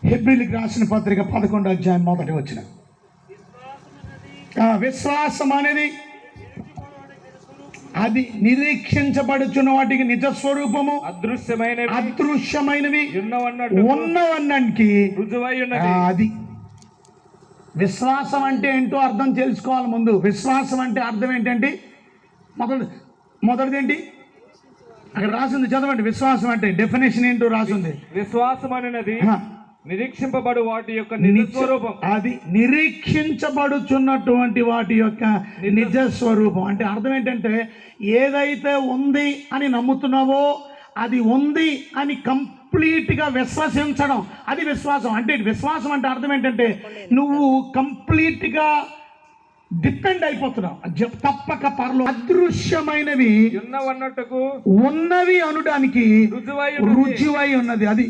హెబ్రీయులకు రాసిన పత్రిక 11వ అధ్యాయం 1వ వచనం. విశ్వాసం అనేది అది నిరీక్షించబడుచున్న వాటికి నిజ స్వరూపము, అదృశ్యమైనవి ఉన్నవన్నానికి రుజువై ఉన్నది. అది విశ్వాసం అంటే ఏంటో అర్థం తెలుసుకోవాలి. ముందు విశ్వాసం అంటే అర్థం ఏంటంటే మొదటిదేంటి అక్కడ రాసింది, చదవండి. విశ్వాసం అంటే డెఫినేషన్ ఏంటో రాసింది. విశ్వాసం అనేది నిరీక్షింపబడు వాటి యొక్క నిజ స్వరూపం. అది నిరీక్షించబడుచున్నటువంటి వాటి యొక్క నిజ స్వరూపం అంటే అర్థం ఏంటంటే ఏదైతే ఉంది అని నమ్ముతున్నావో అది ఉంది అని కంప్లీట్గా విశ్వసించడం, అది విశ్వాసం. అంటే విశ్వాసం అంటే అర్థం ఏంటంటే నువ్వు కంప్లీట్గా డిపెండ్ అయిపోతున్నావు. తప్పక పరలో అదృశ్యమైనవి ఉన్నవి అనడానికి రుజువై ఉన్నది. అది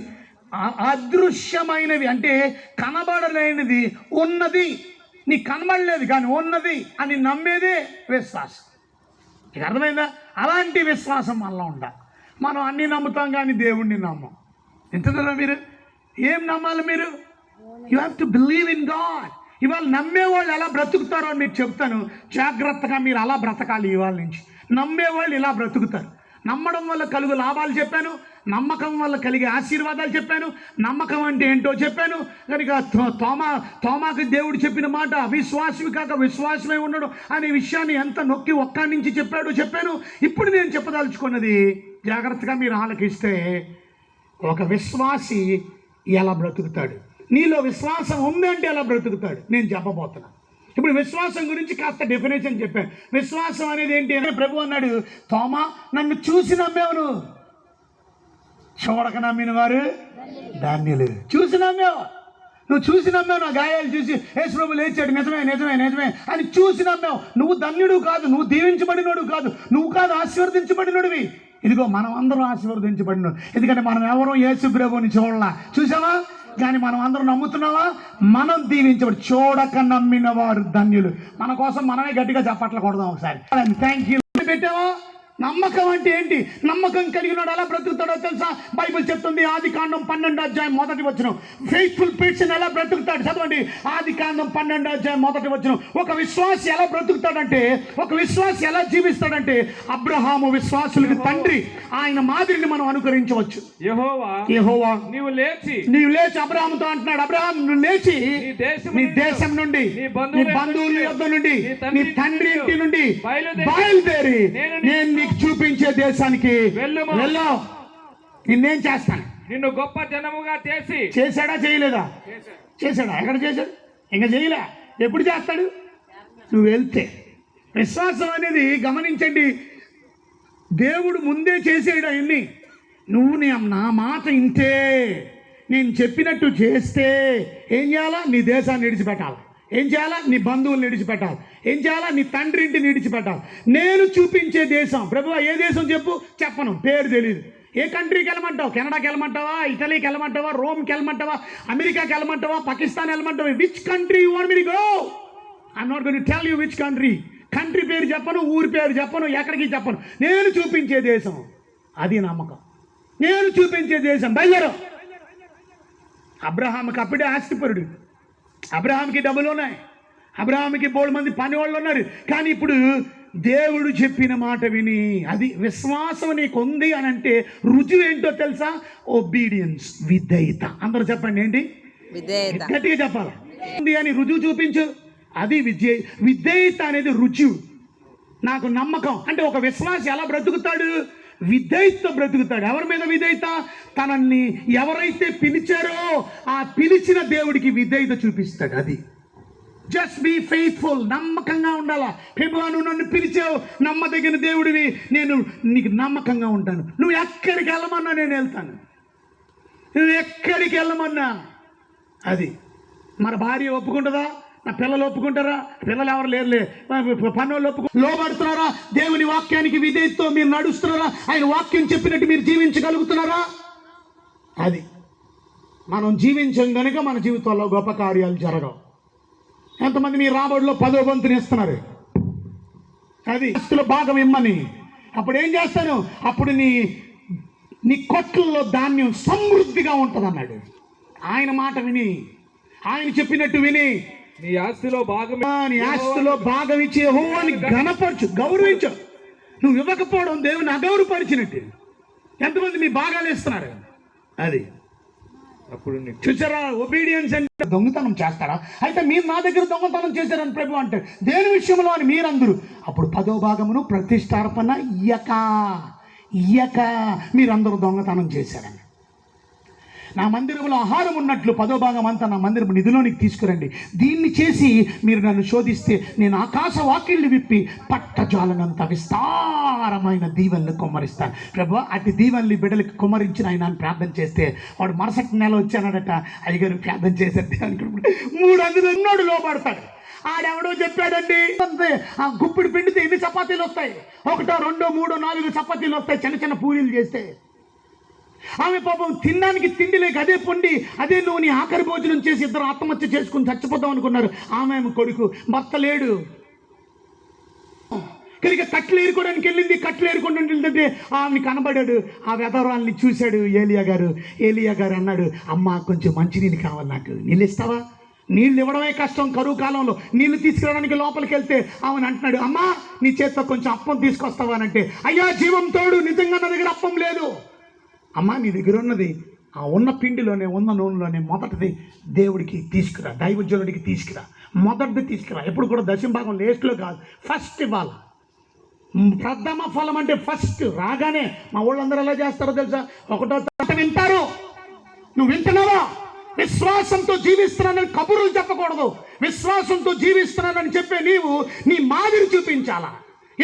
అదృశ్యమైనవి అంటే కనబడలేనిది ఉన్నది, నీకు కనబడలేదు కానీ ఉన్నది అని నమ్మేదే విశ్వాసం. నీకు అర్థమైందా? అలాంటి విశ్వాసం మనలో ఉండాలి. మనం అన్నీ నమ్ముతాం కానీ దేవుణ్ణి నమ్మం. వింటున్నారా మీరు? ఏం నమ్మాలి మీరు? You have to believe in God. ఇవాళ నమ్మేవాళ్ళు ఎలా బ్రతుకుతారో అని మీకు చెప్తాను. జాగ్రత్తగా మీరు అలా బ్రతకాలి. ఇవాళ నుంచి నమ్మేవాళ్ళు ఇలా బ్రతుకుతారు. నమ్మడం వల్ల కలుగు లాభాలు చెప్పాను, నమ్మకం వల్ల కలిగే ఆశీర్వాదాలు చెప్పాను, నమ్మకం అంటే ఏంటో చెప్పాను. కనుక తోమాకు దేవుడు చెప్పిన మాట అవిశ్వాసవి కాక విశ్వాసమే ఉండడం అనే విషయాన్ని ఎంత నొక్కి ఒక్కడి నుంచి చెప్పాను. ఇప్పుడు నేను చెప్పదలుచుకున్నది జాగ్రత్తగా మీరు ఆలకిస్తే, ఒక విశ్వాసి ఎలా బ్రతుకుతాడు, నీలో విశ్వాసం ఉందంటే ఎలా బ్రతుకుతాడు నేను చెప్పబోతున్నా. ఇప్పుడు విశ్వాసం గురించి కాస్త డెఫినేషన్ చెప్పాను. విశ్వాసం అనేది ఏంటి అంటే ప్రభు అన్నాడు, తోమా నన్ను చూసి నమ్మేవు, నువ్వు చూడక నమ్మిన వారు ధాన్యులు. చూసి నమ్మేవు, నువ్వు చూసి నమ్మావు. నా గాయాలు చూసి యేసు ప్రభు లేచాడు, నిజమే అని చూసి నమ్మావు. నువ్వు ధన్యుడు కాదు, నువ్వు దీవించబడినోడు కాదు, నువ్వు కాదు ఆశీర్వదించబడినోడివి. ఇదిగో మనం అందరం ఆశీర్వదించబడినోడు. ఎందుకంటే మనం ఎవరో యేసు ప్రభుని చూడాల, చూసావా? కానీ మనం అందరం నమ్ముతున్నావా? మనం దీవించబడి చూడక నమ్మిన వారు ధన్యులు. మన కోసం మనమే గట్టిగా చప్పట్లు కొడదాం ఒకసారి. Thank you. పెట్టావా? నమ్మకం అంటే ఏంటి? నమ్మకం కలిగినాడు ఎలా బ్రతుకుతాడో తెలుసా? బైబిల్ చెప్తుంది. ఆదికాండం 12వ అధ్యాయం 1వ వచనం. ఫెయిత్ఫుల్ పర్సన్ ఎలా బ్రతుకుతాడు చదవండి. ఆదికాండం 12వ అధ్యాయం 1వ వచనం. ఒక విశ్వాసి ఎలా బ్రతుకుతాడంటే, ఒక విశ్వాసి ఎలా జీవిస్తాడంటే, అబ్రహాము విశ్వాసులకు తండ్రి. ఆయన మాదిరిని మనం అనుకరించవచ్చు. యెహోవా నీవు లేచి అబ్రహాముతో అంటున్నాడు, అబ్రహాం నువ్వు లేచి నీ దేశం నుండి, నీ బంధువుల యొద్ద నుండి, నీ తండ్రి ఇంటి నుండి బయలుదేరి నేను నీకు చూపించే దేశానికి వెళ్ళు. నిన్నేం చేస్తాను? నిన్ను గొప్ప జనముగా చేశాడా చేయలేదా? చేశాడా? ఎక్కడ చేశాడు? ఇంకా చేయలే. ఎప్పుడు చేస్తాడు? నువ్వు వెళ్తే. విశ్వాసం అనేది గమనించండి, దేవుడు ముందే చేసేయడం అన్ని. నువ్వు నా మాట ఇంటే, నేను చెప్పినట్టు చేస్తే ఏం చేయాలా? నీ దేశాన్ని విడిచిపెట్టాలి. ఏం చేయాలా? నీ బంధువులు విడిచిపెట్టాలి. ఏం చేయాలా? నీ తండ్రి ఇంటిని విడిచిపెట్టాలి. నేను చూపించే దేశం. ప్రభువా ఏ దేశం చెప్పు? చెప్పను, పేరు తెలియదు. ఏ కంట్రీకి వెళ్ళమంటావు? కెనడాకి వెళ్ళమంటావా? ఇటలీకి వెళ్ళమంటావా? రోమ్కి వెళ్ళమంటావా? అమెరికాకి వెళ్ళమంటావా? పాకిస్తాన్ వెళ్ళమంటావా? Which country you want me to go? I'm not going to tell you which country. Country పేరు చెప్పను, ఊరి పేరు చెప్పను, ఎక్కడికి చెప్పను. నేను చూపించే దేశం, అది నమ్మకం. నేను చూపించే దేశం, బయలుదేరు. అబ్రహాంకి అప్పుడే ఆస్తిపరుడు, అబ్రహాంకి డబ్బులు ఉన్నాయి, అబ్రహాంకి బోల్డ్ మంది పని వాళ్ళు ఉన్నారు. కానీ ఇప్పుడు దేవుడు చెప్పిన మాట విని, అది విశ్వాసం నీకు ఉంది అని అంటే రుజువు ఏంటో తెలుసా? ఒబీడియన్స్, విధేయత. అందరూ చెప్పండి ఏంటి? గట్టిగా చెప్పాలి. ఉంది అని రుజువు చూపించు, అది విధేయత అనేది రుజువు. నాకు నమ్మకం అంటే ఒక విశ్వాసి ఎలా బ్రతుకుతాడు? విధేయత బ్రతుకుతాడు. ఎవరి మీద విధేయత? తనని ఎవరైతే పిలిచారో ఆ పిలిచిన దేవుడికి విధేయత చూపిస్తాడు. అది జస్ట్ బీ ఫెయిత్ఫుల్. నమ్మకంగా ఉండాలా. ప్రభువా నువ్వు నన్ను పిలిచావు, నమ్మదగిన దేవుడివి, నేను నీకు నమ్మకంగా ఉంటాను. నువ్వు ఎక్కడికి వెళ్ళమన్నా నేను వెళ్తాను, నువ్వు ఎక్కడికి వెళ్ళమన్నా. అది మన భార్య ఒప్పుకుంటుందా? నా పిల్లలు ఒప్పుకుంటారా? పిల్లలు ఎవరు లేరులే. పనులు లోబడుతున్నారా? దేవుని వాక్యానికి విధేయతతో మీరు నడుస్తున్నారా? ఆయన వాక్యం చెప్పినట్టు మీరు జీవించగలుగుతున్నారా? అది మనం జీవించం కనుక మన జీవితంలో గొప్ప కార్యాలు జరగవు. ఎంతమంది మీ రాబడిలో 10వ వంతుని ఇస్తున్నారు? అది భాగం ఇమ్మని. అప్పుడు ఏం చేస్తాను? అప్పుడు నీ కొట్లలో ధాన్యం సమృద్ధిగా ఉంటుంది అన్నాడు. ఆయన మాట విని, ఆయన చెప్పినట్టు విని నీ ఆస్తిలో భాగం నీ ఆస్తిలో భాగం ఇచ్చి యెహోవాని ఘనపరచు, గౌరవించు. నువ్వు ఇవ్వకపోవడం దేవుని అగౌరవపరిచినట్టు. ఎంతమంది మీ భాగాలు ఇస్తున్నారు? అది అప్పుడు నీకు చూసారా? ఒబీడియన్స్ అంటే దొంగతనం చేస్తారా? అయితే మీరు నా దగ్గర దొంగతనం చేశారని ప్రభు అంటే దేని విషయంలో అని మీరందరూ అప్పుడు 10వ భాగమును ప్రతిష్టార్పణ ఇయ్యక మీరందరూ దొంగతనం చేశారని. నా మందిరంలో ఆహారం ఉన్నట్లు 10వ భాగం అంతా నా మందిరం నిధిలోనికి తీసుకురండి. దీన్ని చేసి మీరు నన్ను శోధిస్తే నేను ఆకాశ వాకిళ్ళు విప్పి పట్టజాలనంత విస్తారమైన దీవెనలు కుమ్మరిస్తాను. ప్రభు అటు దీవెనలు బిడ్డలకి కుమ్మరించిన ఆయన అని ప్రార్థన చేస్తే వాడు మరుసటి నెల వచ్చానడట. అయ్యగారు ప్రార్థన చేశారు అనుకుంటున్నాడు. 300 ఉన్నోడు లోపడతాడు. ఆడెవడో చెప్పాడండి, అంతే ఆ గుప్పిడి పిండితే ఎన్ని చపాతీలు వస్తాయి? 1, 2, 3, 4 చపాతీలు వస్తాయి చిన్న చిన్న పూరీలు చేస్తే. ఆమె పాపం తినడానికి తిండి లేక అదే పొండి అదే నూనె ఆఖరి భోజనం చేసి ఇద్దరు ఆత్మహత్య చేసుకుని చచ్చిపోతాం అనుకున్నారు. ఆమె కొడుకు భర్త లేడు కనుక కట్లు ఏరుకోవడానికి వెళ్ళింది. కట్లు ఏరుకోవడానికి వెళ్తుంటే ఆమె కనబడాడు. ఆ వెధవరాల్ని చూశాడు ఏలియా గారు అన్నాడు, అమ్మ కొంచెం మంచినీళ్ళు కావాలి, నాకు నీళ్ళు ఇస్తావా? నీళ్ళు ఇవ్వడమే కష్టం కరువు కాలంలో. నీళ్లు తీసుకురావడానికి లోపలికి వెళ్తే ఆమెను అంటున్నాడు, అమ్మా నీ చేత్తో కొంచెం అప్పం తీసుకొస్తావా అని అంటే, అయ్యా జీవం తోడు నిజంగా నా దగ్గర అప్పం లేదు. అమ్మా నీ దగ్గర ఉన్నది ఆ ఉన్న పిండిలోనే ఉన్న నూనెలోనే మొదటిది దేవుడికి తీసుకురా, దైవజనుడికి తీసుకురా, మొదటిది తీసుకురా. ఎప్పుడు కూడా దశంభాగం లేస్ట్లో కాదు, ఫస్ట్ ఇవ్వాలి. ప్రథమ ఫలం అంటే ఫస్ట్ రాగానే. మా వాళ్ళందరూ ఎలా చేస్తారో తెలుసా? 1వ తారీఖు వింటారు. నువ్వు వింటున్నావా? విశ్వాసంతో జీవిస్తున్నానని కబుర్లు చెప్పకూడదు. విశ్వాసంతో జీవిస్తున్నానని చెప్పే నీవు నీ మాదిరి చూపించాలా.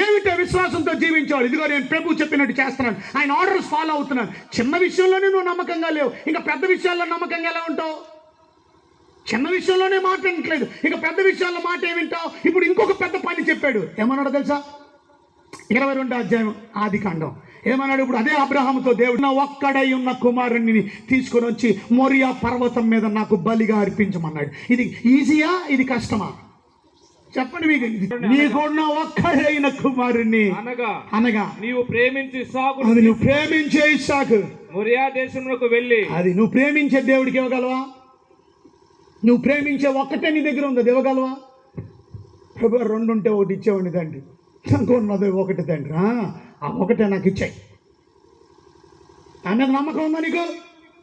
ఏమిటో విశ్వాసంతో జీవించాడు. ఇదిగో నేను ప్రభు చెప్పినట్టు చేస్తున్నాను, ఆయన ఆర్డర్స్ ఫాలో అవుతున్నాను. చిన్న విషయంలోనే నువ్వు నమ్మకంగా లేవు, ఇంకా పెద్ద విషయాల్లో నమ్మకంగా ఎలా ఉంటావు? చిన్న విషయంలోనే మాట వినట్లేదు, ఇంకా పెద్ద విషయాల్లో మాట ఏమింటావు? ఇప్పుడు ఇంకొక పెద్ద పని చెప్పాడు. ఏమన్నాడు తెలుసా? 22వ అధ్యాయం ఆదికాండం ఏమన్నాడు? ఇప్పుడు అదే అబ్రహాముతో దేవుడు నా ఒక్కడై ఉన్న కుమారుణ్ణి తీసుకొని వచ్చి మోరియా పర్వతం మీద నాకు బలిగా అర్పించమన్నాడు. ఇది ఈజీయా? ఇది కష్టమా? చెప్పండి. నీకున్న ఒక్కడైన కుమారుణ్ణి అనగా నీవు ప్రేమించి అది నువ్వు ప్రేమించే ఇస్సాకు మొరియా దేశంలోకి వెళ్ళి. అది నువ్వు ప్రేమించే దేవుడికి ఇవ్వగలవా? నువ్వు ప్రేమించే ఒక్కటే నీ దగ్గర ఉంది, అది ఇవ్వగలవా? ప్రభు 2 ఉంటే 1 ఇచ్చేవాడిని తండ్రి, నాకు ఉన్నది 1 తండ్రి, ఆ 1 నాకు ఇచ్చాయి. ఆమె నమ్మకం ఉందా నీకు?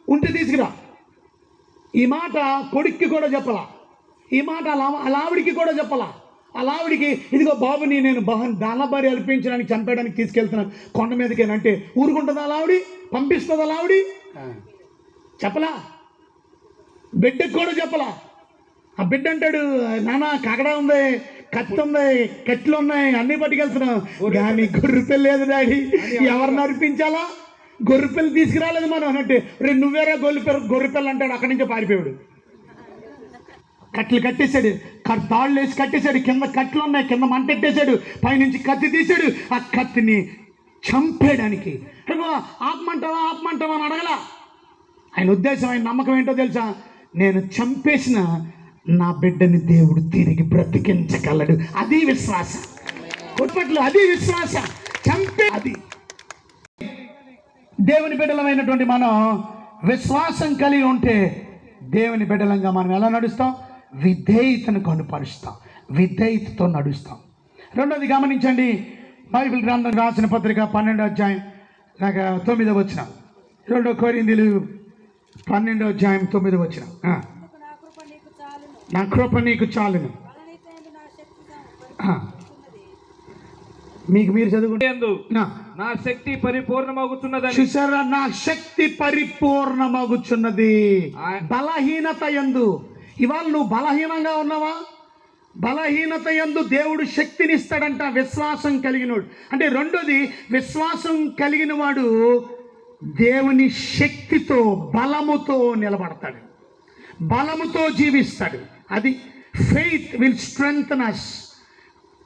ఉంటే తీసుకురా. ఈ మాట కొడుక్కి కూడా చెప్పలా, ఈ మాట అలావిడికి కూడా చెప్పలా. అలావిడికి ఇదిగో బాబుని నేను దానబారి అల్పించడానికి చంపేయడానికి తీసుకెళ్తున్నాను కొండ మీదకేనంటే ఊరుకుంటుందా అలావిడి? పంపిస్తుందా అలావిడి? చెప్పలా. బిడ్డకి కూడా చెప్పలా. ఆ బిడ్డ అంటాడు, నాన్న కాకడా ఉంది, కత్తి ఉంది, కట్లు ఉన్నాయి, అన్నీ పట్టుకెళ్తున్నాం, కానీ గొర్రెపిల్ల లేదు డాడీ, ఎవరిని అర్పించాలా? గొర్రెపిల్ల తీసుకురాలేదు మనం అంటే, రే నువ్వేరా గొర్రెపిల్ల అంటాడు. అక్కడి నుంచే పారిపోయాడు. కట్లు కట్టేశాడు, తాళ్ళు వేసి కట్టేశాడు, కింద కట్లు ఉన్నాయి, కింద మంటెట్టేశాడు, పైనుంచి కత్తి తీశాడు. ఆ కత్తిని చంపేయడానికి ఆపమంటావా అని అడగలా. ఆయన ఉద్దేశం, ఆయన నమ్మకం ఏంటో తెలుసా? నేను చంపేసిన నా బిడ్డని దేవుడు తిరిగి బ్రతికించగలడు. అది విశ్వాసం. కొట్పట్లు అది విశ్వాసం. చంపే అది. దేవుని బిడ్డలమైనటువంటి మనం విశ్వాసం కలిగి ఉంటే దేవుని బిడ్డలంగా మనం ఎలా నడుస్తాం? విధేయతను కనుపరుస్తాం, విధేయతతో నడుస్తాం. రెండోది గమనించండి, బైబిల్ గ్రంథం రాసిన పత్రిక 12వ అధ్యాయం 9వ వచనం. 2 కొరింథీయులు 12వ అధ్యాయం 9వ వచనం. నా కృప నీకు చాలును. మీరు చదువుకుంటే నా శక్తి పరిపూర్ణమగుచున్నది. చూసారా? నా శక్తి పరిపూర్ణమగుచున్నది బలహీనత యందు. ఇవాళ నువ్వు బలహీనంగా ఉన్నావా? బలహీనత యందు దేవుడు శక్తిని ఇస్తాడంట విశ్వాసం కలిగినోడు. అంటే రెండోది, విశ్వాసం కలిగిన వాడు దేవుని శక్తితో బలముతో నిలబడతాడు, బలముతో జీవిస్తాడు. అది ఫెయిత్ విల్ స్ట్రెంగ్తెన్ us.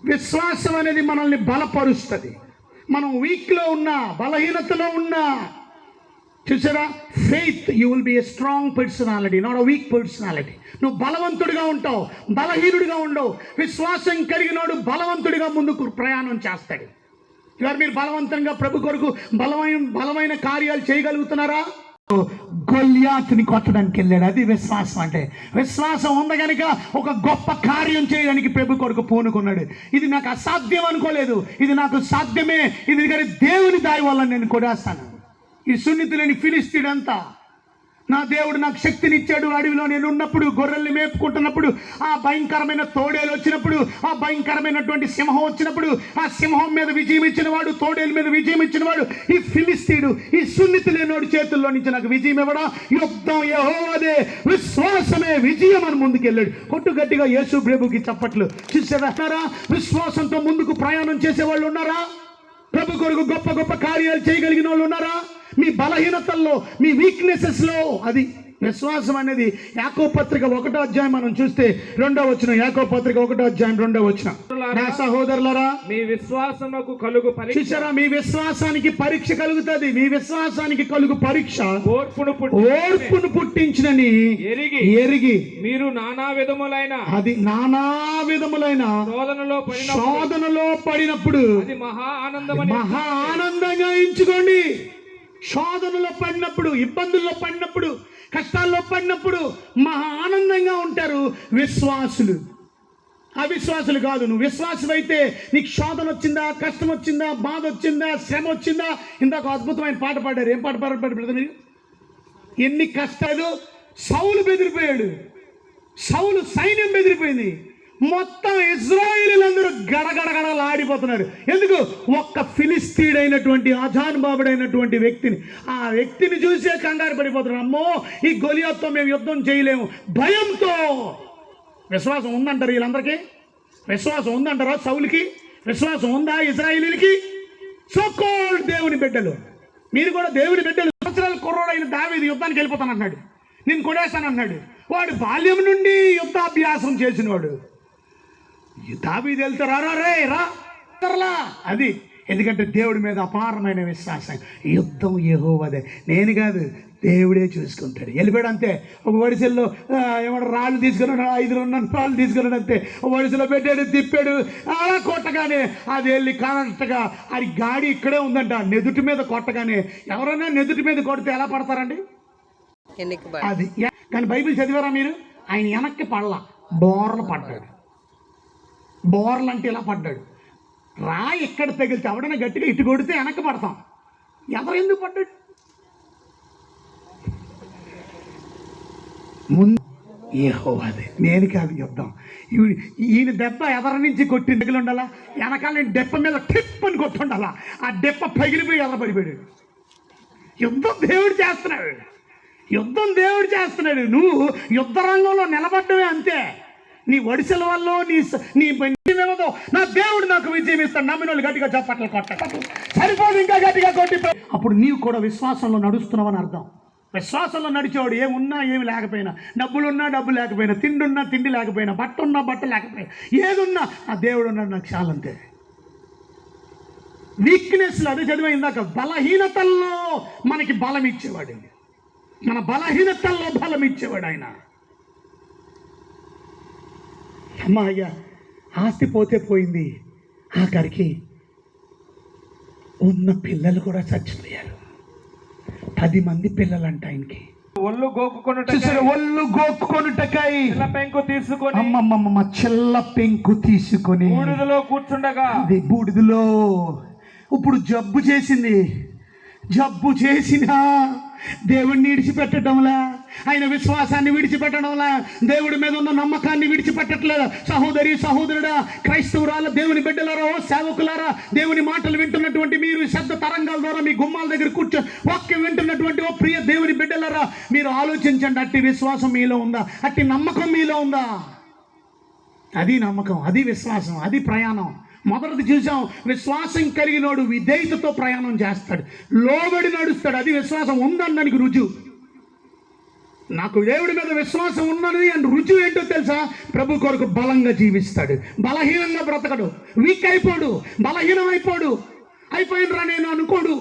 విశ్వాసం అనేది మనల్ని బలపరుస్తుంది. మనం వీక్లో ఉన్నా, బలహీనతలో ఉన్నా, చూసారా? Faith you will be a strong personality, not a week personality. నువ్వు బలవంతుడిగా ఉంటావు, బలహీనుడిగా ఉండవు. విశ్వాసం కలిగినోడు బలవంతుడిగా ముందుకు ప్రయాణం చేస్తాడు. ఇవాళ మీరు బలవంతంగా ప్రభు కొరకు బలమైన కార్యాలు చేయగలుగుతున్నారా? గొల్యాతుని కొట్టడానికి వెళ్ళాడు. అది విశ్వాసం అంటే. విశ్వాసం ఉంది కనుక ఒక గొప్ప కార్యం చేయడానికి ప్రభు కొరకు పూనుకున్నాడు. ఇది నాకు అసాధ్యం అనుకోలేదు, ఇది నాకు సాధ్యమే, ఇది కానీ దేవుని దయ వల్ల నేను కొడేస్తాను. ఈ సున్నితులని ఫిలిస్తీయుడంతా నా దేవుడు నాకు శక్తినిచ్చాడు. అడవిలో నేను ఉన్నప్పుడు, గొర్రెల్ని మేపుకుంటున్నప్పుడు, ఆ భయంకరమైన తోడేలు వచ్చినప్పుడు, ఆ భయంకరమైనటువంటి సింహం వచ్చినప్పుడు, ఆ సింహం మీద విజయం ఇచ్చిన వాడు, తోడేలు మీద విజయం ఇచ్చిన వాడు ఈ ఫిలిస్తీయుడు. ఈ సున్నితులేనోడి చేతుల్లో నుంచి నాకు విజయం ఇవ్వడా, యుద్ధం యెహోవాదే, విశ్వాసమే విజయం అని ముందుకెళ్ళాడు. కొట్టు గట్టిగా యేసు ప్రభుకి చప్పట్లు. చూసారా, విశ్వాసంతో ముందుకు ప్రయాణం చేసేవాళ్ళు ఉన్నారా? ప్రభు కొరకు గొప్ప గొప్ప కార్యాలు చేయగలిగిన వాళ్ళు ఉన్నారా? మీ బలహీనతల్లో, మీ వీక్నెసెస్లో అది విశ్వాసం అనేది. యాకోబు పత్రిక 1వ అధ్యాయం మనం చూస్తే 2వ వచనం. యాకోబు పత్రిక 1వ అధ్యాయం 2వ వచనం. నా సహోదరులారా, మీ విశ్వాసమునకు కలుగు పరీక్ష. చూసారా, మీ విశ్వాసానికి పరీక్ష కలుగుతుంది. మీ విశ్వాసానికి కలుగు పరీక్ష ఓర్పును పుట్టించినని ఎరిగి మీరు నానా విధములైన, అది నానా విధములైన శోధనలో పడినప్పుడు అది మహా ఆనందంగా ఎంచుకోండి. శోధనలో పడినప్పుడు, ఇబ్బందుల్లో పడినప్పుడు, కష్టాల్లో పడినప్పుడు మహా ఆనందంగా ఉంటారు విశ్వాసులు. అవిశ్వాసులు కాదు. నువ్వు విశ్వాసువైతే నీకు శోధన వచ్చిందా, కష్టం వచ్చిందా, బాధ వచ్చిందా, శ్రమ వచ్చిందా? ఇందాక అద్భుతమైన పాట పాడారు. ఏం పాట పాడారు మీరు? ఎన్ని కష్టాలు. సౌలు బెదిరిపోయాడు, సౌలు సైన్యం బెదిరిపోయింది. మొత్తం ఇశ్రాయేలీలందరూ గడగడగడలాడిపోతున్నారు. ఎందుకు? ఒక్క ఫిలిస్తీయుడైనటువంటి అజానుబాబుడైనటువంటి వ్యక్తిని, ఆ వ్యక్తిని చూసే కంగారు పడిపోతున్నారు. అమ్మో, ఈ గొలియాతుతో మేము యుద్ధం చేయలేము, భయంతో. విశ్వాసం ఉందంటారు వీళ్ళందరికీ? విశ్వాసం ఉందంటారా? సౌలుకి విశ్వాసం ఉందా? ఇశ్రాయేలీలకి? సో-కాల్డ్ దేవుని బిడ్డలు, మీరు కూడా దేవుని బిడ్డలు. సంవత్సరాల కుర్రోడైన దావీదు యుద్ధానికి వెళ్ళిపోతానన్నాడు, నేను కొడేస్తానన్నాడు. వాడు బాల్యం నుండి యుద్ధాభ్యాసం చేసినవాడు. దావీదు వెళ్తారా? రా అది. ఎందుకంటే దేవుడి మీద అపారమైన విశ్వాసం. యుద్ధం యెహోవాదే, నేను కాదు, దేవుడే చూసుకుంటాడు. వెళ్ళిపోయాడు అంతే. ఒక వడిసెల్లో ఏమన్నా రాళ్ళు తీసుకున్నాడు, 5 రాళ్ళు తీసుకున్నాడు అంతే. ఒక వడిసెలో పెట్టాడు, తిప్పాడు, అలా కొట్టగానే అది వెళ్ళి కరెక్ట్గా అది గాడి ఇక్కడే ఉందంట. నెదుటి మీద కొట్టగానే, ఎవరైనా నెదుటి మీద కొడితే ఎలా పడతారండి? అది. కానీ బైబిల్ చదివారా మీరు? ఆయన వెనక్కి పడలా, బోర్లు పడ్డాడు. బోర్లు అంటే ఇలా పడ్డాడు. రాయి ఎక్కడ తగిలితే ఎవడైనా గట్టిగా ఇటు కొడితే వెనక్కి పడతాం. ఎవరు ఎందుకు పడ్డాడు? ముందు యెహోవాదే, నేను కాదు యుద్ధం. ఈయన దెబ్బ ఎదర నుంచి కొట్టి తగిలి ఉండాలా, వెనకాల దెబ్బ మీద టిప్ అని కొట్టి ఉండాలా. ఆ దెబ్బ పగిలిపోయి ఎదరపడిపోయాడు. యుద్ధం దేవుడు చేస్తున్నాడు, యుద్ధం దేవుడు చేస్తున్నాడు. నువ్వు యుద్ధ రంగంలో నిలబడ్డమే అంతే. నీ వడిసెల వల్ల, నీ వినదో, నా దేవుడు నాకు విజయం ఇస్తాడు. నమ్మిన వాళ్ళు గట్టిగా చప్పట్లు కొట్టాడు. సరిపోదు, ఇంకా గట్టిగా కొట్టి. అప్పుడు నీవు కూడా విశ్వాసంలో నడుస్తున్నావని అర్థం. విశ్వాసంలో నడిచేవాడు ఏమున్నా ఏమి లేకపోయినా, డబ్బులున్నా డబ్బు లేకపోయినా, తిండున్నా తిండి లేకపోయినా, బట్ట ఉన్నా బట్ట లేకపోయినా, ఏదున్నా ఆ దేవుడు ఉన్నాడు నాకు చాలంతే. వీక్నెస్లో అదే చదివా ఇందాక, బలహీనతల్లో మనకి బలం ఇచ్చేవాడు. మన బలహీనతల్లో బలం ఇచ్చేవాడు ఆయన. అమ్మా అయ్యా, ఆస్తి పోతే పోయింది, ఆఖరికి ఉన్న పిల్లలు కూడా చచ్చిపోయారు. 10 మంది పిల్లలంట ఆయనకి. ఒళ్ళు గోక్కుకొనుటకై పెంకు తీసుకొని, అమ్మమ్మ చిల్ల పెంకు తీసుకొని బూడిదలో కూర్చుండగా, అది బూడిదలో. ఇప్పుడు జబ్బు చేసింది, జబ్బు చేసినా దేవుడిని విడిచిపెట్టడంలా, ఆయన విశ్వాసాన్ని విడిచిపెట్టడంలా, దేవుడి మీద ఉన్న నమ్మకాన్ని విడిచిపెట్టట్లేదు. సహోదరి సహోదరుడా, క్రైస్తవురాల, దేవుని బిడ్డలారా, సేవకులారా, దేవుని మాటలు వింటున్నటువంటి మీరు, శబ్ద తరంగాల ద్వారా మీ గుమ్మాల దగ్గర కూర్చొని వాక్యం వింటున్నటువంటి ఓ ప్రియ దేవుని బిడ్డలారా, మీరు ఆలోచించండి. అట్టి విశ్వాసం మీలో ఉందా? అట్టి నమ్మకం మీలో ఉందా? అది నమ్మకం, అది విశ్వాసం, అది ప్రయాణం. మొదటిది చూసాం, విశ్వాసం కలిగినోడు విధేయతతో ప్రయాణం చేస్తాడు, లోబడి నడుస్తాడు. అది విశ్వాసం ఉందన్నానికి రుజువు. నాకు దేవుడి మీద విశ్వాసం ఉన్నది అని రుజువు ఏంటో తెలుసా? ప్రభు కొరకు బలంగా జీవిస్తాడు, బలహీనంగా బ్రతకడు, వీక్ అయిపోడు, బలహీనం అయిపోయినరా నేను అనుకోడు.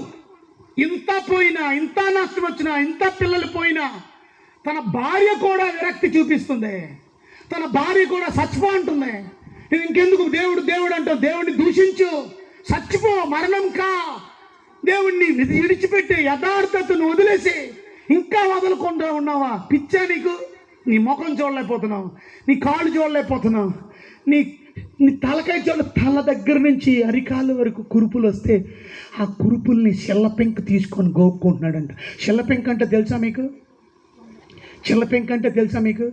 ఇంత పోయినా, ఇంత నష్టం వచ్చినా, ఇంత పిల్లలు పోయినా, తన భార్య కూడా విరక్తి చూపిస్తుంది, తన భార్య కూడా చచ్చిపో అంటుంది. ఇంకెందుకు దేవుడు దేవుడు అంటావు? దేవుడిని దూషించు, చచ్చిపో, మరణం కా. దేవుణ్ణి విడిచిపెట్టి యథార్థతను వదిలేసి ఇంకా వదలకుండా ఉన్నావా? పిచ్చా నీకు? నీ ముఖం చూడలేకపోతున్నావు, నీ కాళ్ళు చూడలేకపోతున్నావు, నీ నీ తలకాయ తల దగ్గర నుంచి అరికాళ్ళ వరకు కురుపులు వస్తే ఆ కురుపుల్ని చెల్లపెంకు తీసుకొని గోక్కుంటున్నాడంట. చెల్లపెంకు అంటే తెలుసా మీకు? చెల్లపెంకు అంటే తెలుసా మీకు?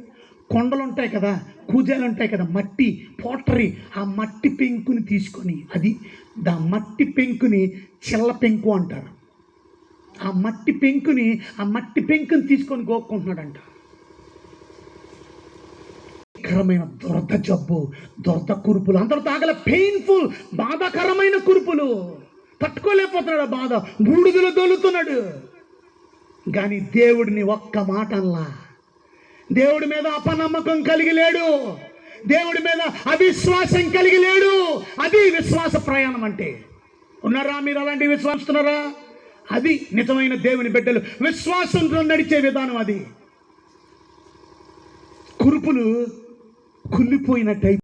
కొండలు ఉంటాయి కదా, కూజాలు ఉంటాయి కదా, మట్టి పోటరీ, ఆ మట్టి పెంకుని తీసుకొని మట్టి పెంకుని చెల్లపెంకు అంటారు. ఆ మట్టి పెంకుని తీసుకొని గోక్కుంటున్నాడంట. భయంకరమైన దురద జబ్బు, దురద కురుపులు, అందరూ తాగల పెయిన్ఫుల్, బాధాకరమైన కురుపులు, తట్టుకోలేకపోతున్నాడు. ఆ బాధ బూడిదలో దొలుతున్నాడు. కానీ దేవుడిని ఒక్క మాట అనలా. దేవుడి మీద అపనమ్మకం కలిగి లేడు, దేవుడి మీద అవిశ్వాసం కలిగి లేడు. అది విశ్వాస ప్రయాణం అంటే. ఉన్నారా మీరు? అలాంటి విశ్వాసిస్తున్నారా? అది నిజమైన దేవుని బిడ్డలు విశ్వాసంతో నడిచే విధానం. అది కురుపులు కుళ్ళిపోయిన టైప్.